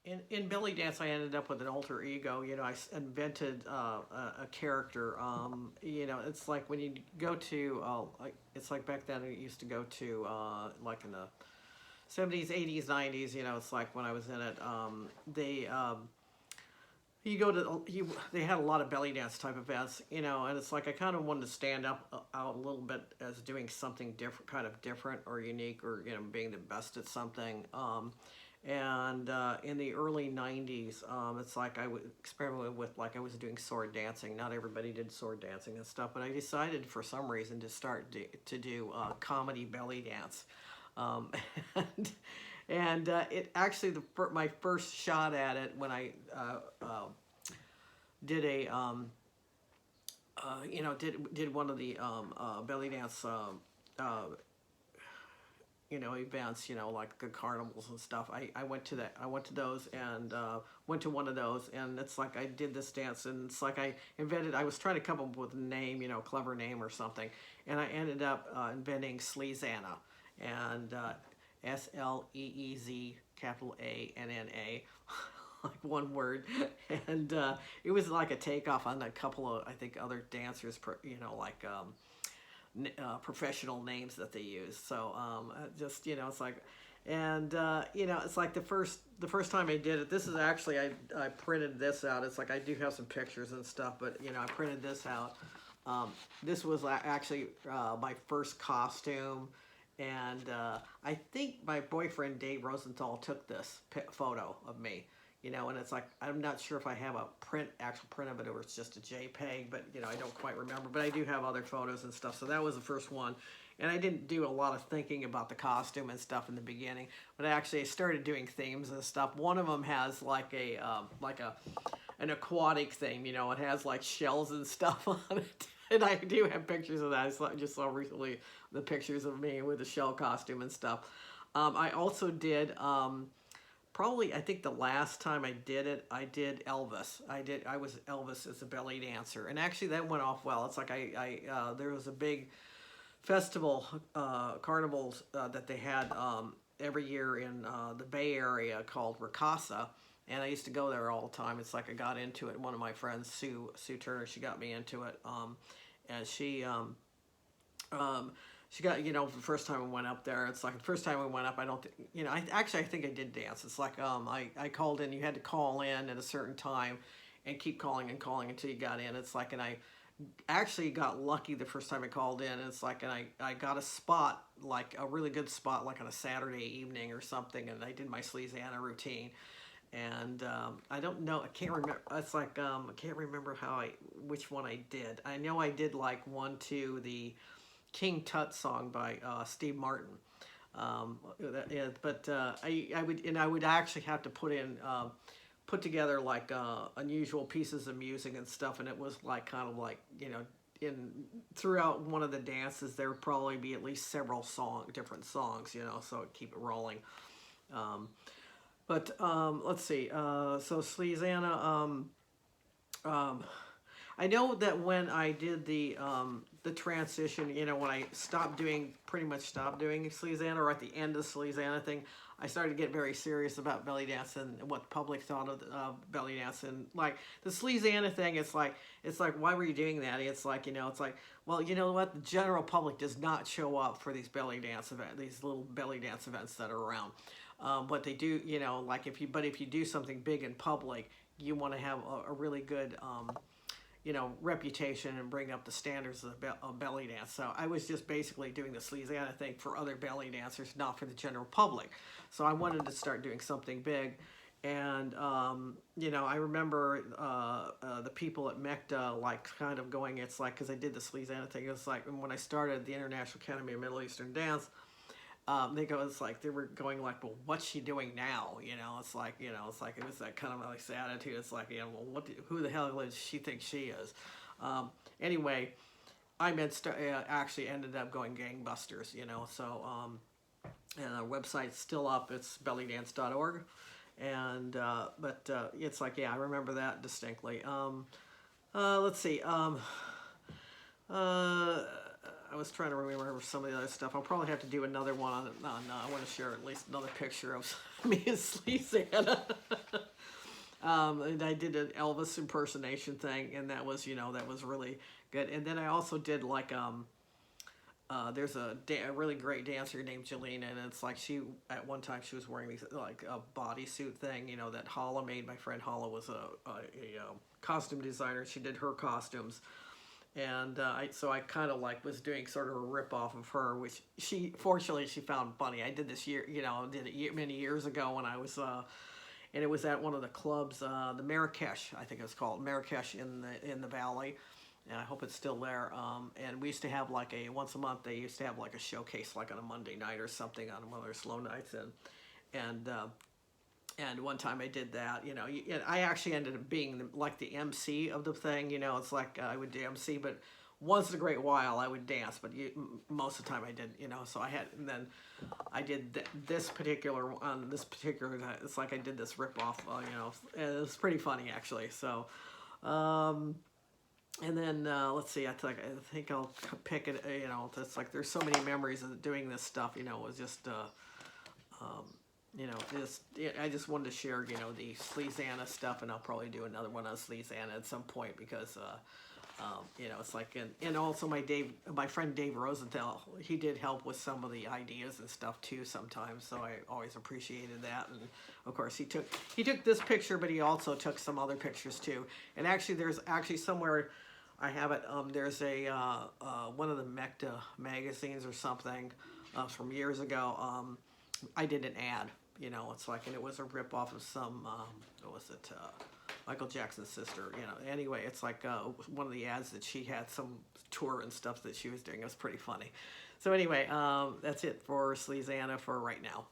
in belly dance, I ended up with an alter ego. You know, invented a character. You know, it's like when you go to, like, it's like back then. I used to go to, like in the '70s, '80s, '90s. You know, it's like when I was in it. They you go to they had a lot of belly dance type events, you know, and it's like I kind of wanted to stand up out a little bit as doing something different, kind of different or unique, or you know, being the best at something. And in the early '90s, it's like I would experiment with, like, I was doing sword dancing. Not everybody did sword dancing and stuff, but I decided for some reason to start to do comedy belly dance. Um, and it actually, my first shot at it when I did a you know, did one of the belly dance you know, events, you know, like the carnivals and stuff. I went to that. I went to those, and went to one of those, and it's like I did this dance, and it's like I invented. I was trying to come up with a name, you know, clever name or something, and I ended up inventing SleezAnna, and SLEEZ capital ANNA. Like one word, and it was like a takeoff on a couple of, I think, other dancers, you know, like professional names that they use. So just, you know, it's like, and you know, it's like the first time I did it. This is actually, I printed this out. It's like I do have some pictures and stuff, but you know, I printed this out. This was actually my first costume, and I think my boyfriend Dave Rosenthal took this photo of me. You know, and it's like I'm not sure if I have a actual print of it, or it's just a JPEG, but you know, I don't quite remember. But I do have other photos and stuff. So that was the first one, and I didn't do a lot of thinking about the costume and stuff in the beginning. But actually, I started doing themes and stuff. One of them has like a an aquatic theme. You know, it has like shells and stuff on it. And I do have pictures of that. I just saw recently the pictures of me with the shell costume and stuff. I also did. Probably, I think the last time I did it, I did Elvis. I was Elvis as a belly dancer, and actually that went off well. It's like there was a big festival, carnivals that they had every year in the Bay Area called Ricasa, and I used to go there all the time. It's like I got into it. One of my friends, Sue Turner, she got me into it, and she got, you know, the first time we went up there, it's like the first time we went up, I don't you know, I think I did dance. It's like I called in. You had to call in at a certain time and keep calling and calling until you got in. It's like, and I actually got lucky the first time I called in. It's like, and I got a spot, like a really good spot, like on a Saturday evening or something, and I did my SleezAnna routine. And I don't know, I can't remember. It's like I can't remember which one I did. I know I did like one to the King Tut song by Steve Martin. Yeah, but I would actually have to put together like unusual pieces of music and stuff, and it was like kind of like, you know, in throughout one of the dances there would probably be at least several different songs, you know, so it'd keep it rolling. Um, but let's see. So SleezAnna. Um, I know that when I did the transition, you know, when I pretty much stopped doing SleezAnna, or at the end of the SleezAnna thing, I started to get very serious about belly dance and what the public thought of belly dance. And like the SleezAnna thing, it's like, why were you doing that? It's like, you know, it's like, well, you know what, the general public does not show up for these belly dance events, these little belly dance events that are around. What they do, you know, like if you do something big in public, you want to have a really good you know, reputation and bring up the standards of belly dance. So I was just basically doing the SleezAnna thing for other belly dancers, not for the general public. So I wanted to start doing something big. And, you know, I remember the people at MECTA, like, kind of going, it's like, because I did the SleezAnna thing, it was like, when I started the International Academy of Middle Eastern Dance, it's like, they were going like, well, what's she doing now? You know, it's like, you know, it's like, it was that kind of like attitude. It's like, you know, well, who the hell does she think she is? Anyway, actually ended up going gangbusters, you know, so, and our website's still up. It's bellydance.org. And, it's like, yeah, I remember that distinctly. Let's see. Uh, I was trying to remember some of the other stuff. I'll probably have to do another one on I want to share at least another picture of me and SleezAnna. And I did an Elvis impersonation thing, and that was, that was really good. And then I also did like, there's a really great dancer named Jillina, and it's like at one time she was wearing these, like a bodysuit thing, that Hallah made. My friend Hallah was a costume designer. She did her costumes. And so I kind of like was doing sort of a rip off of her, which fortunately she found funny. I did this did it many years ago when I was, and it was at one of the clubs, the Marrakesh, I think it was called Marrakesh in the Valley, and I hope it's still there. And we used to have like once a month they used to have like a showcase like on a Monday night or something on one of their slow nights, and one time I did that, and I actually ended up being like the MC of the thing, it's like I would do MC, but once in a great while I would dance, but most of the time I didn't, so and then I did this particular, it's like I did this rip-off, and it was pretty funny actually, so, and then, let's see, I think I'll pick it, it's like there's so many memories of doing this stuff, it was just, I just wanted to share, the SleezAnna stuff, and I'll probably do another one on SleezAnna at some point because, it's like, and also my friend Dave Rosenthal, he did help with some of the ideas and stuff too sometimes, so I always appreciated that. And of course he took this picture, but he also took some other pictures too. And actually, there's actually somewhere I have it. There's one of the Mecta magazines or something from years ago. I did an ad, it's like, and it was a rip off of some, what was it, Michael Jackson's sister, anyway, it's like one of the ads that she had, some tour and stuff that she was doing. It was pretty funny. So anyway, that's it for SleezAnna for right now.